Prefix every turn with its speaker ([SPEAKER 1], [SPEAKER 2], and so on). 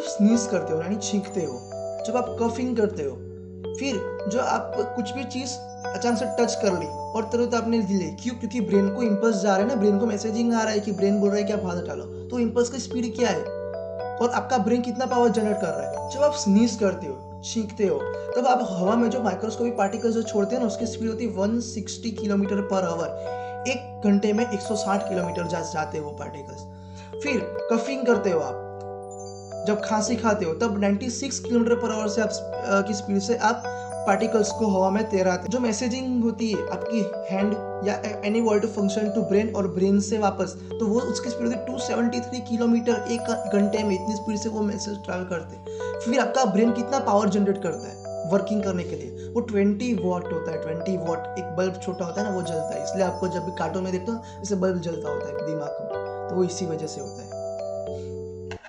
[SPEAKER 1] जब स्नीज करते हो यानी छींकते हो, जब आप कफिंग करते हो, फिर जो आप कुछ भी चीज़ अचानक से टच कर ली और तुरंत आपने ले ली, क्यों? क्योंकि ब्रेन को इम्पल्स जा रहा है ना, ब्रेन को मैसेजिंग आ रहा है कि ब्रेन बोल रहा है कि आप हाथ डालो, तो इम्पल्स की स्पीड क्या है और आपका ब्रेन कितना पावर जनरेट कर रहा है। जब आप स्नीज करते हो, छींकते हो, तब आप हवा में जो माइक्रोस्कोपिक पार्टिकल्स जो छोड़ते हैं ना, उसकी स्पीड होती है 160 किलोमीटर पर आवर। 1 घंटे में 160 किलोमीटर जाते हैं वो पार्टिकल्स। फिर कफिंग करते हो आप, जब खांसी खाते हो तब 96 किलोमीटर पर आवर से आप की स्पीड से आप पार्टिकल्स को हवा में तैराते हो। जो मैसेजिंग होती है आपकी हैंड या any word to function to brain और ब्रेन से वापस, तो वो उसकी स्पीड होती है 273 किलोमीटर 1 घंटे में। इतनी स्पीड से वो मैसेज ट्रैवल करते हैं। फिर आपका ब्रेन कितना पावर जनरेट करता है वर्किंग करने के लिए? वो 20 वॉट होता है। 20 वॉट, एक बल्ब छोटा होता है ना, वो जलता है। इसलिए आपको जब भी कार्टून में देखते हो इसे बल्ब जलता होता है दिमाग में, तो वो इसी वजह से होता है।